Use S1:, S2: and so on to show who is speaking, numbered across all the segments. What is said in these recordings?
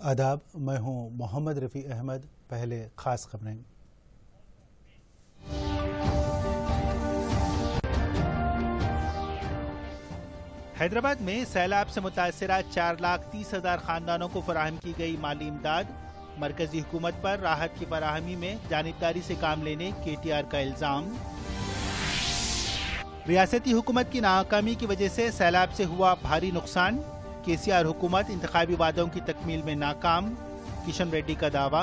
S1: आदाब, मैं हूं मोहम्मद रफ़ी अहमद। पहले खास खबरें। हैदराबाद में सैलाब से मुतासरा 4,30,000 खानदानों को फराहम की गई माली इमदाद। मरकजी हुकूमत पर राहत की फराहमी में जानिबदारी से काम लेने KTR का इल्जाम। रियासती हुकूमत की नाकामी की वजह से सैलाब से हुआ भारी नुकसान। KCR हुकूमत इंतखाबी वादों की तकमील में नाकाम, किशन रेड्डी का दावा।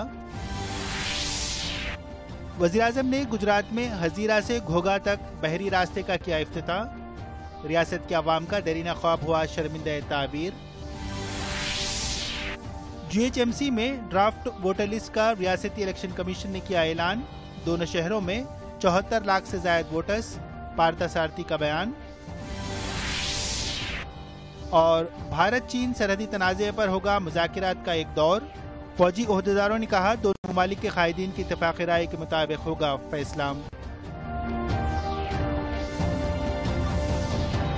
S1: वज़ीर-ए-आज़म ने गुजरात में हजीरा से घोघा तक बहरी रास्ते का किया इफ्तिताह। रियासत के अवाम का देरीना ख्वाब हुआ शर्मिंदा ताबीर। GHMC में ड्राफ्ट वोटर लिस्ट का रियासती इलेक्शन कमीशन ने किया ऐलान। दोनों शहरों में 74 लाख से जायद वोटर्स, पार्था सारथी का बयान। और भारत चीन सरहदी तनाज़े पर होगा मुज़ाकिरात का एक दौर। फौजी ओहदेदारों ने कहा दोनों ममालिक के कायदीन की इत्तेफाक़ी राय के मुताबिक होगा फैसला।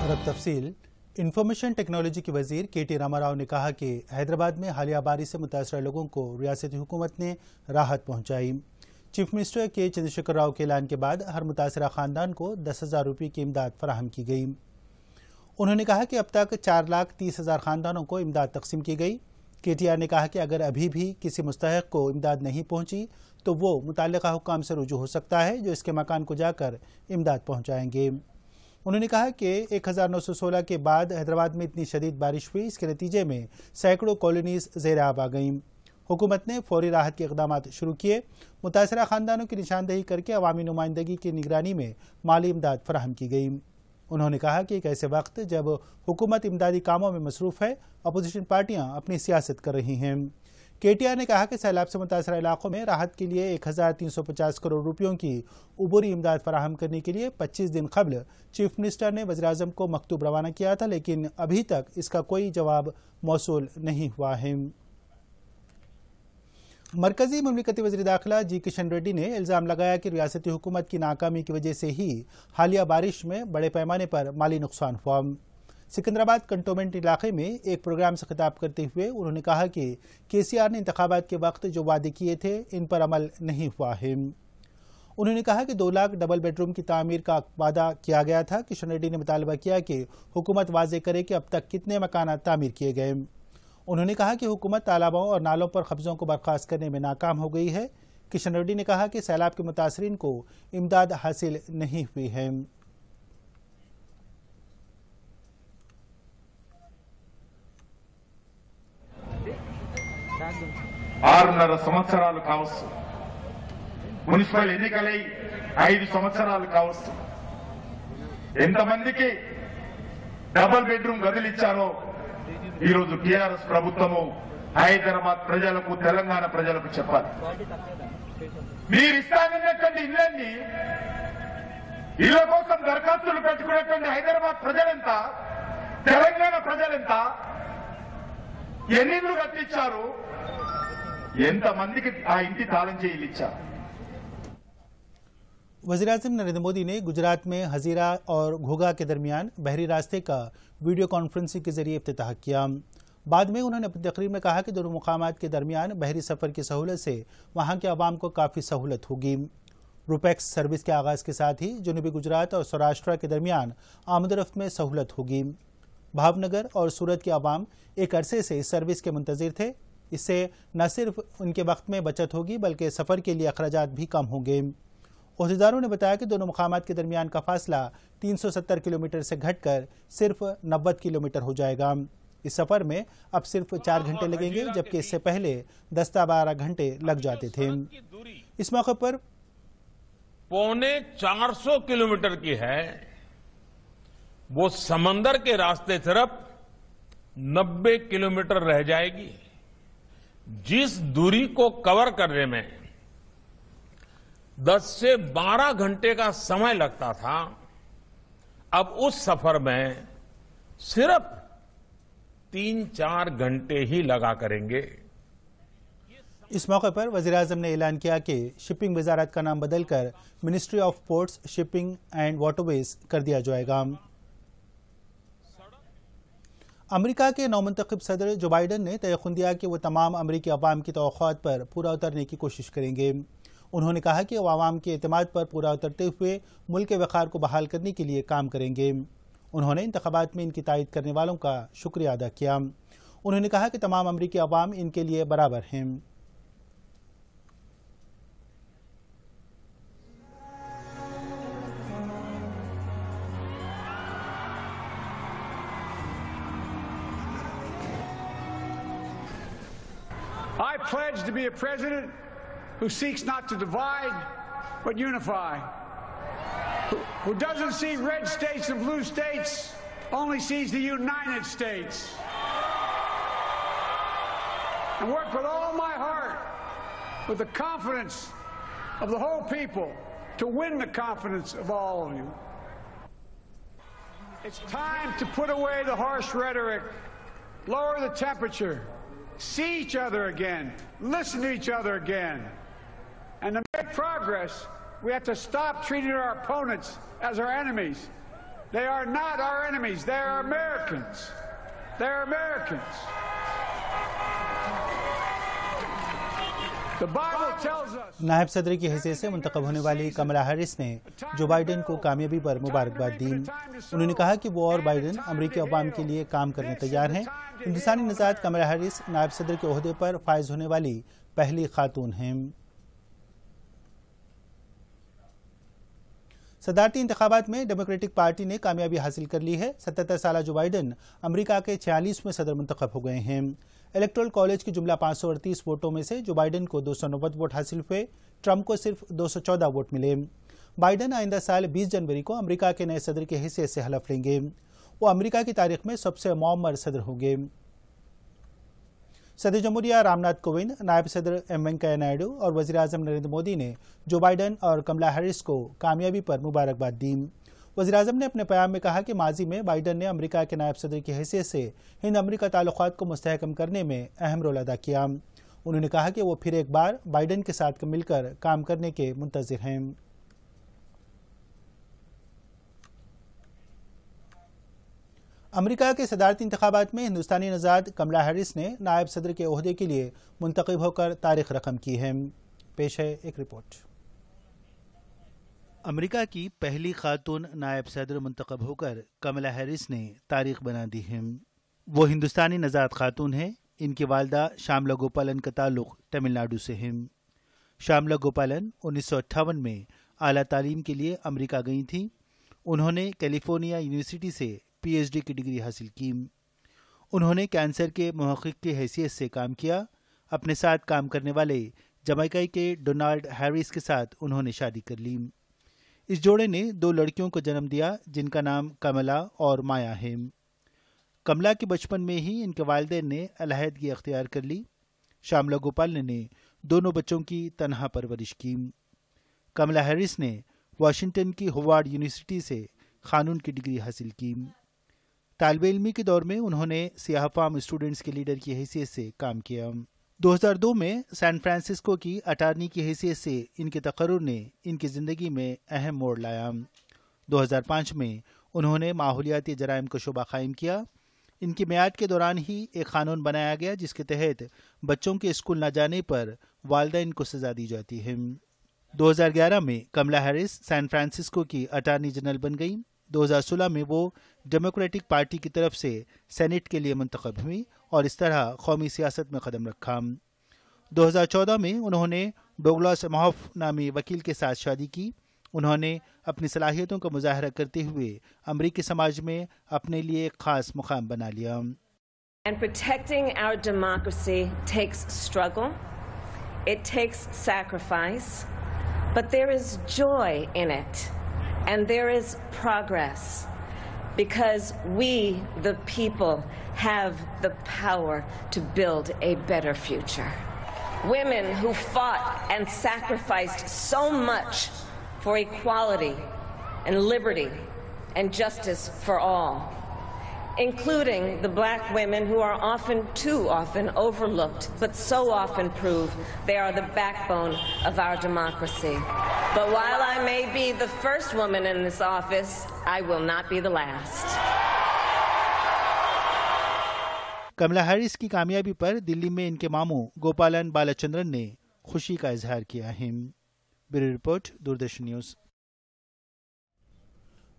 S1: और अब तफसील। इंफॉर्मेशन टेक्नोलॉजी के वजीर KT रामाराव ने कहा कि हैदराबाद में हालिया बारिश से मुतासरा लोगों को रियासती हुकूमत ने राहत पहुँचाई। Chief minister K Chandrashekhar Rao के ऐलान के बाद हर मुतासरा खानदान को 10,000 रुपये की इमदाद फराहम की गई। उन्होंने कहा कि अब तक 4,30,000 खानदानों को इमदाद तकसीम की गई। KTR ने कहा कि अगर अभी भी किसी मुस्तहिक को इमदाद नहीं पहुंची तो वो मुतल्लिका हुक्काम से रुजू हो सकता है, जो इसके मकान को जाकर इमदाद पहुंचाएंगे। उन्होंने कहा कि 1916 के बाद हैदराबाद में इतनी शदीद बारिश हुई, इसके नतीजे में सैकड़ों कॉलोनीज ज़ेर आब आ गईं। हुकूमत ने फौरी राहत के इक़दाम शुरू किए। मुतासरा खानदानों की निशानदही करके अवामी नुमाइंदगी की निगरानी में माली इमदाद फराहम की गई। उन्होंने कहा कि एक ऐसे वक्त जब हुकूमत इमदादी कामों में मसरूफ़ है, अपोजिशन पार्टियां अपनी सियासत कर रही हैं। KTR ने कहा कि सैलाब से मुतासरा इलाकों में राहत के लिए 1,350 करोड़ रुपयों की उबूरी इमदाद फराहम करने के लिए 25 दिन कबल चीफ मिनिस्टर ने वज़ीर-ए-आज़म को मकतूब रवाना किया था, लेकिन अभी तक इसका कोई जवाब मौसूल नहीं हुआ है। मरकजी मुमलिकती वज़ीर दाखिला G किशन रेड्डी ने इल्ज़ाम लगाया कि रियासती हुकूमत की नाकामी की वजह से ही हालिया बारिश में बड़े पैमाने पर माली नुकसान हुआ। सिकंदराबाद कंटोनमेंट इलाके में एक प्रोग्राम से खिताब करते हुए उन्होंने कहा कि KCR ने इंतखाबात के वक्त जो वादे किए थे इन पर अमल नहीं हुआ है। उन्होंने कहा कि 2 लाख डबल बेडरूम की तामीर का वादा किया गया था। किशन रेड्डी ने मुतालबा किया कि हुकूमत वाज़े करे कि अब तक कितने मकान तामीर किए गए। उन्होंने कहा कि हुकूमत तालाबों और नालों पर कब्जों को बर्खास्त करने में नाकाम हो गई है। किशन रेड्डी ने कहा कि सैलाब के मुतासरीन को इमदाद हासिल नहीं हुई है।
S2: 6.5 సంవత్సరాలు కావచ్చు, మున్సిపల్ ఎన్నికలై 5 సంవత్సరాలు కావచ్చు, ఎంతమందికి డబుల్ బెడ్రూమ్ గదులు ఇచ్చారో ఈరోజు TRS ప్రభుత్వము హైదరాబాద్ ప్రజలకు, తెలంగాణ ప్రజలకు చెప్పాలి. మీరు ఇస్తానన్నటువంటి ఇళ్ళన్ని, ఇళ్ల కోసం దరఖాస్తులు పెట్టుకున్నటువంటి హైదరాబాద్ ప్రజలెంత, తెలంగాణ ప్రజలెంత, ఎన్ని ఇళ్ళు కట్టించారు, ఎంతమందికి ఆ ఇంటి తాళం చేయిలు ఇచ్చారు.
S1: वज़ीर-ए-आज़म नरेंद्र मोदी ने गुजरात में हजीरा और घोघा के दरमियान बहरी रास्ते का वीडियो कॉन्फ्रेंसिंग के जरिए इफ्तिताह किया। बाद में उन्होंने अपनी तकरीर में कहा कि दोनों मुकामात के दरमियान बहरी सफ़र की सहूलत से वहाँ के अवाम को काफ़ी सहूलत होगी। रुपैक्स सर्विस के आगाज़ के साथ ही जनूबी गुजरात और सौराष्ट्र के दरमियान आमदरफ्त में सहूलत होगी। भावनगर और सूरत के अवाम एक अरसे से इस सर्विस के मुंतज़िर थे। इससे न सिर्फ उनके वक्त में बचत होगी बल्कि सफ़र के लिए अखराजात भी कम होंगे। ओहदेदारों ने बताया कि दोनों मुकामात के दरमियान का फासला 370 किलोमीटर से घटकर सिर्फ 90 किलोमीटर हो जाएगा। इस सफ़र में अब सिर्फ 4 घंटे लगेंगे, जबकि इससे पहले 10-12 घंटे लग जाते थे। इस मौके पर
S3: 450 किलोमीटर की है, वो समंदर के रास्ते सिर्फ 90 किलोमीटर रह जाएगी। जिस दूरी को कवर करने में 10 से 12 घंटे का समय लगता था, अब उस सफर में सिर्फ 3-4 घंटे ही लगा करेंगे।
S1: इस मौके पर वज़ीर-ए-आज़म ने ऐलान किया कि शिपिंग वजारत का नाम बदलकर ministry of ports, shipping and waterways कर दिया जाएगा। امریکہ کے نومنتخب صدر جو بائیڈن نے تیقن دیا کہ وہ تمام امریکی عوام کی توقعات پر پورا اترنے کی کوشش کریں گے۔ انہوں نے کہا کہ وہ عوام کے اعتماد پر پورا اترتے ہوئے ملک کے وقار کو بحال کرنے کے لیے کام کریں گے۔ انہوں نے انتخابات میں ان کی تائید کرنے والوں کا شکریہ ادا کیا۔ انہوں نے کہا کہ تمام امریکی عوام ان کے لیے برابر ہیں۔
S4: I pledge to be a president who seeks not to divide, but unify. Who doesn't see red states and blue states, only sees the United States. And work with all my heart, with the confidence of the whole people, to win the confidence of all of you. It's time to put away the harsh rhetoric, lower the temperature, see each other again, listen to each other again. And to make progress, we have to stop treating our opponents as our enemies. They are not our enemies. They are Americans. They are Americans. The Bible tells us.
S1: نائب صدر کی حیثیت سے منتخب ہونے والی Kamla Harris نے Joe Biden کو کامیابی پر مبارکباد دی۔ انہوں نے کہا کہ وہ اور بائیڈن امریکی عوام کے لیے کام کرنے تیار ہیں۔ ہندوستانی نژاد کملا ہیرس نائب صدر کے عہدے پر فائز ہونے والی پہلی خاتون ہیں۔ صدارتی انتخابات میں ڈیموکریٹک پارٹی نے کامیابی حاصل کر لی ہے۔ 77 سالہ جو بائیڈن امریکہ کے 46ویں صدر منتخب ہو گئے ہیں۔ الیکٹورل کالج کی جملہ 538 ووٹوں میں سے جو بائیڈن کو 290 ووٹ حاصل ہوئے، ٹرمپ کو صرف 214 ووٹ ملے۔ بائیڈن آئندہ سال 20 جنوری کو امریکہ کے نئے صدر کی حیثیت سے حلف لیں گے۔ وہ امریکہ کی تاریخ میں سب سے معمر صدر ہوں گے۔ صدر جمہوریہ رام ناتھ کووند، نائب صدر ایم وینکیا نائیڈو اور وزیر اعظم نریندر مودی نے جو بائیڈن اور کملا ہیرس کو کامیابی پر مبارکباد دی۔ وزیر اعظم نے اپنے پیام میں کہا کہ ماضی میں بائیڈن نے امریکہ کے نائب صدر کی حیثیت سے ہند امریکہ تعلقات کو مستحکم کرنے میں اہم رول ادا کیا۔ انہوں نے کہا کہ وہ پھر ایک بار بائیڈن کے ساتھ مل کر کام کرنے کے منتظر ہیں۔ امریکہ کے صدارتی انتخابات میں ہندوستانی نژاد کملا ہیرس نے نائب صدر کے عہدے کے لیے منتخب ہو کر تاریخ رقم کی ہے۔ پیش ہے ایک رپورٹ۔ امریکہ کی پہلی خاتون نائب صدر منتخب ہو کر کملا ہیرس نے تاریخ بنا دی ہے۔ وہ ہندوستانی نژاد خاتون ہیں۔ ان کی والدہ شیاملا گوپالن کا تعلق تمل ناڈو سے ہے۔ شیاملا گوپالن 1958 میں اعلیٰ تعلیم کے لیے امریکہ گئی تھیں۔ انہوں نے کیلیفورنیا یونیورسٹی سے پی ایچ ڈی کی ڈگری حاصل کی۔ انہوں نے کینسر کے محقق کی حیثیت سے کام کیا۔ اپنے ساتھ کام کرنے والے جمیکائی کے ڈونالڈ ہیرس کے ساتھ انہوں نے شادی کر لی۔ اس جوڑے نے 2 لڑکیوں کو جنم دیا جن کا نام کملا اور مایا ہے۔ کملا کے بچپن میں ہی ان کے والدین نے علیحدگی اختیار کر لی۔ شیاملا گوپالن نے دونوں بچوں کی تنہا پرورش کی۔ کملا ہیرس نے واشنگٹن کی ہوارڈ یونیورسٹی سے قانون کی ڈگری حاصل کی۔ طالب علمی کے دور میں انہوں نے سیاہ فام اسٹوڈنٹس کے لیڈر کی حیثیت سے کام کیا۔ 2002 میں سان فرانسسکو کی اٹارنی کی حیثیت سے ان کے تقرر نے ان کی زندگی میں اہم موڑ لایا۔ 2005 میں انہوں نے ماحولیاتی جرائم کا شعبہ قائم کیا۔ ان کی میعاد کے دوران ہی ایک قانون بنایا گیا جس کے تحت بچوں کے اسکول نہ جانے پر والدین کو سزا دی جاتی ہے۔ 2011 میں کملا ہیرس سان فرانسسکو کی اٹارنی جنرل بن گئی۔ 2016 میں وہ ڈیموکریٹک پارٹی کی طرف سے سینٹ کے لیے منتخب ہوئی اور اس طرح قومی سیاست میں قدم رکھا۔ 2014 میں انہوں نے ڈوگلاس ایمہوف نامی وکیل کے ساتھ شادی کی۔ انہوں نے اپنی صلاحیتوں کا مظاہرہ کرتے ہوئے امریکی سماج میں اپنے لیے ایک خاص مقام بنا لیا۔
S5: And protecting our democracy takes struggle, it takes sacrifice, but there is joy in it, and there is progress, because we, the people, have the power to build a better future. Women who fought and sacrificed so much for equality and liberty and justice for all, including the black women who are too often overlooked, but so often prove they are the backbone of our democracy. But while I may be the first woman in this office, I will not be the last.
S1: Kamala Harris की कामयाबी पर दिल्ली में इनके मामू गोपालन बालाचंद्रन ने खुशी का इजहार किया है। Bureau report, Doordarshan news.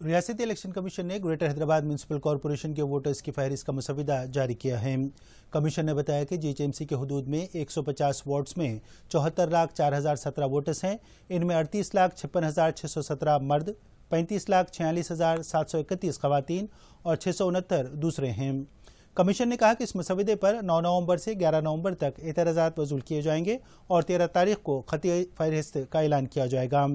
S1: रियासती इलेक्शन कमीशन ने ग्रेटर हैदराबाद म्यूनसिपल कॉरपोरेशन के वोटर्स की फहरिस्त का मसविदा जारी किया है। कमीशन ने बताया कि जीएचएमसी के हुदूद में 150 वार्ड्स में 74,04,017 वोटर्स हैं। इनमें 38,56,617 मर्द, 35,46,731 खवातीन और 669 दूसरे हैं। कमीशन ने कहा कि इस मसविदे पर 9 नवंबर से 11 नवंबर तक एतराज़ात वसूल किए जाएंगे और 13 तारीख को खती फहरिस्त का ऐलान किया जाएगा।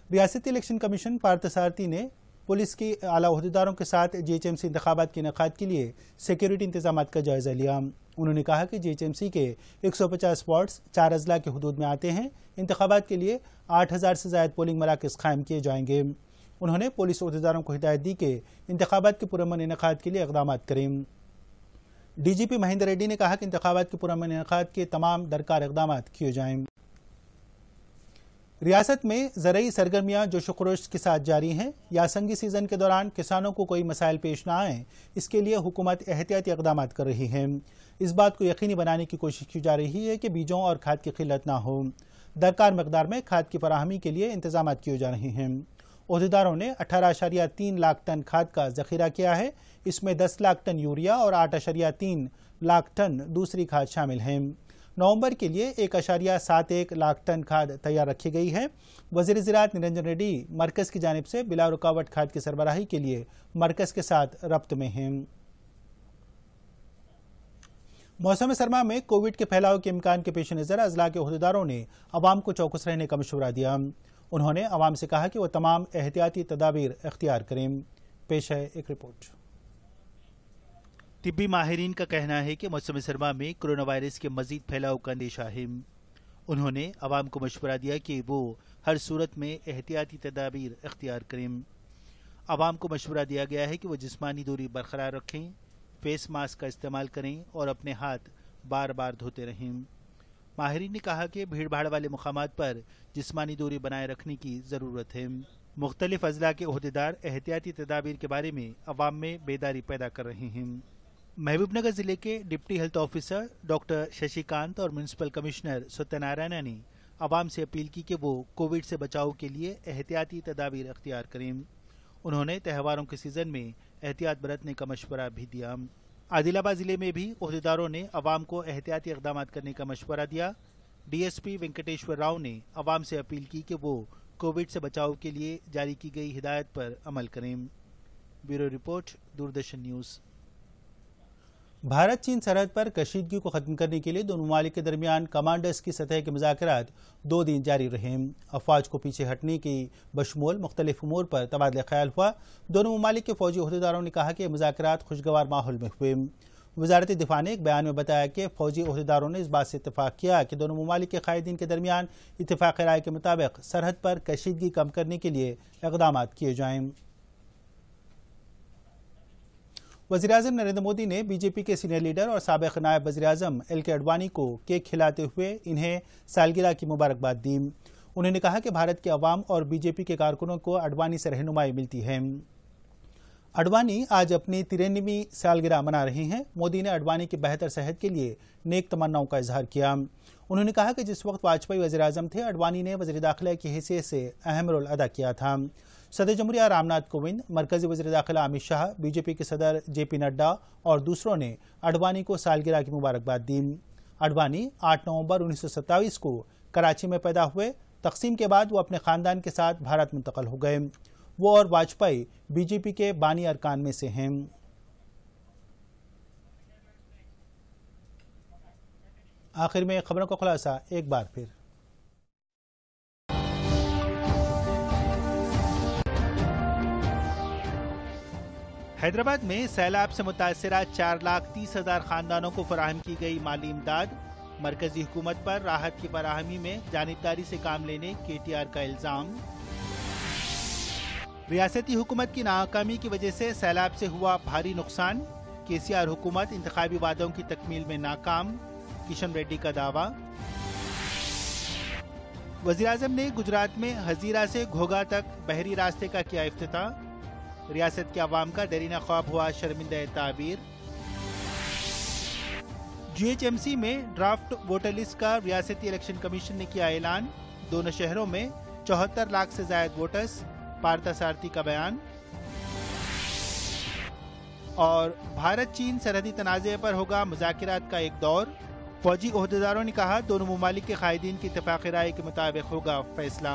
S1: रियासती इलेक्शन कमीशन पार्थसारथी ने पुलिस के आला ओहदेदारों के साथ जीएचएमसी इंतखाबात के इनेकाद के लिए सिक्योरिटी इंतजाम का जायजा लिया। उन्होंने कहा कि जीएचएमसी के 150 वार्ड्स 4 अजला के हुदूद में आते हैं। इंतखाबात के लिए 8,000 से ज़ायद पोलिंग मराकज़ कायम किए जाएंगे। उन्होंने पुलिस ओहदेदारों को हिदायत दी कि इंतखाबात के पुरअमन इनेकाद के लिए इक़दाम करें। डीजीपी महेंद्र रेड्डी ने कहा कि इंतखाबात के पुरअमन इनेकाद के तमाम दरकार इक़दाम किए जाएं। रियासत में ज़रई सरगर्मियाँ जोश खरोश के साथ जारी हैं। यासंगी सीज़न के दौरान किसानों को कोई मसाइल पेश न आएँ, इसके लिए हुकूमत एहतियाती इक़दाम कर रही है। इस बात को यकीनी बनाने की कोशिश की जा रही है कि बीजों और खाद की किल्लत ना हो। दरकार मकदार में खाद की फराहमी के लिए इंतजाम किए जा रहे हैं। ओहदेदारों ने 18.3 लाख टन खाद का ज़ख़ीरा किया है। इसमें 10 लाख टन यूरिया और 8.3 लाख टन दूसरी खाद शामिल हैं। नवंबर के लिए 1.71 लाख टन खाद तैयार रखी गई है। वज़ीर ज़राअत निरंजन रेड्डी मरकज़ की जानिब से बिला रुकावट खाद की सरबराही के लिए मरकज़ के साथ रब्त में हैं। मौसम सरमा में कोविड के फैलाव के इम्कान के पेश नज़र अजला के ओहदेदारों ने अवाम को चौकस रहने का मशवरा दिया। उन्होंने अवाम से कहा कि वह तमाम एहतियाती तदाबीर इख्तियार करें। पेश है एक रिपोर्ट। तिब्बी माहिरीन का कहना है कि मौसम सरमा में कोरोना वायरस के मजीद फैलाव का अंदेशा है। उन्होंने अवाम को मशवरा दिया कि वो हर सूरत में एहतियाती तदाबीर इख्तियार करें। अवाम को मशवरा दिया गया है कि वो जिस्मानी दूरी बरकरार रखें, फेस मास्क का इस्तेमाल करें और अपने हाथ बार बार धोते रहें। माहिरीन ने कहा कि भीड़ भाड़ वाले मुकामात पर जिस्मानी दूरी बनाए रखने की ज़रूरत है। मुख्तलिफ अजला के ओहदेदार एहतियाती तदाबीर के बारे में अवाम में बेदारी पैदा कर रहे हैं। महबूबनगर जिले के deputy health officer doctor Shashikant और म्यूनसिपल कमिश्नर सत्यनारायण ने अवाम से अपील की कि वो कोविड से बचाव के लिए एहतियाती तदाबीर अख्तियार करें। उन्होंने त्योहारों के सीज़न में एहतियात बरतने का मशवरा भी दिया। आदिलाबाद जिले में भी ओहदेदारों ने अवाम को एहतियाती इक़दाम करने का मशवरा दिया। डीएसपी वेंकटेश्वर राव ने अवाम से अपील की कि वो कोविड से बचाव के लिए जारी की गई हिदायत पर अमल करें। Bureau report, Doordarshan news. Bharat चीन सरहद पर कशीदगी को ख़त्म करने के लिए दोनों ममालिक के दरमियान कमांडर्स की सतह के मुज़ाकरात 2 दिन जारी रहे। अफवाज को पीछे हटने की बशमूल मुख्तलिफ उमूर पर तबादला ख्याल हुआ। दोनों ममालिक के फौजी ओहदेदारों ने कहा कि मुज़ाकरात खुशगवार माहौल में हुए। वज़ारत दिफा ने एक बयान में बताया कि फौजी ओहदेदारों ने इस बात से इत्तफाक किया कि दोनों ममालिक के कायदीन के दरमियान इत्तफाक़ राय के मुताबिक सरहद पर कशीदगी कम करने के लिए इक़दाम किए जाएँ। वज़ीर-ए-आज़म नरेंद्र मोदी ने बीजेपी के सीनियर लीडर और साबिक़ नायब वज़ीर-ए-आज़म एल.के. अडवाणी को केक खिलाते हुए इन्हें सालगिरह की मुबारकबाद दी। उन्होंने कहा कि भारत के अवाम और बीजेपी के कारकुनों को अडवाणी से रहनुमाई मिलती है। अडवाणी आज अपनी 93वीं सालगिरह मना रहे हैं। मोदी ने अडवाणी की बेहतर सेहत के लिए नेक तमन्नाओं का इजहार किया। उन्होंने कहा कि जिस वक्त वाजपेयी वज़ीर-ए-आज़म थे, अडवाणी ने वज़ीर दाखिला की हैसियत से अहम रोल अदा किया था। सदर जमहूरिया रामनाथ कोविंद, मरकजी वज़ीर दाखिला अमित शाह, बीजेपी के सदर जेपी नड्डा और दूसरों ने अडवाणी को सालगिरह की मुबारकबाद दी। अडवाणी 8 नवंबर 1927 को कराची में पैदा हुए। तकसीम के बाद वो अपने ख़ानदान के साथ भारत मुंतक़ल हो गए। वो और वाजपेयी बीजेपी के बानी अरकान में से हैं। आखिर में खबरों का खुलासा एक बार फिर। हैदराबाद में सैलाब से मुतासरा 4,30,000 खानदानों को फराहम की गई माली इमदाद। मरकजी हुकूमत पर राहत की फराहमी में जानिबदारी से काम लेने KTR का इल्जाम। रियासती हुकूमत की नाकामी की वजह से सैलाब से हुआ भारी नुकसान। KCR हुकूमत इंतखाबी वादों की तकमील में नाकाम। किशन रेड्डी का दावा। वज़ीर-ए-आज़म ने गुजरात में हजीरा से घोघा तक बहरी रास्ते का किया इफ्तिताह। रियासत के अवाम का देरीना ख्वाब हुआ शर्मिंदा ताबीर। GHMC میں ڈرافٹ ووٹر لسٹ کا ریاستی الیکشن کمیشن نے کیا اعلان، دونوں شہروں میں 74 لاکھ سے زائد ووٹرز، پارتھا سارتھی کا بیان۔ اور بھارت چین سرحدی تنازع پر ہوگا مذاکرات کا ایک دور، فوجی عہدیداروں نے کہا دونوں ممالک کے قائدین کی اتفاق رائے کے مطابق ہوگا فیصلہ۔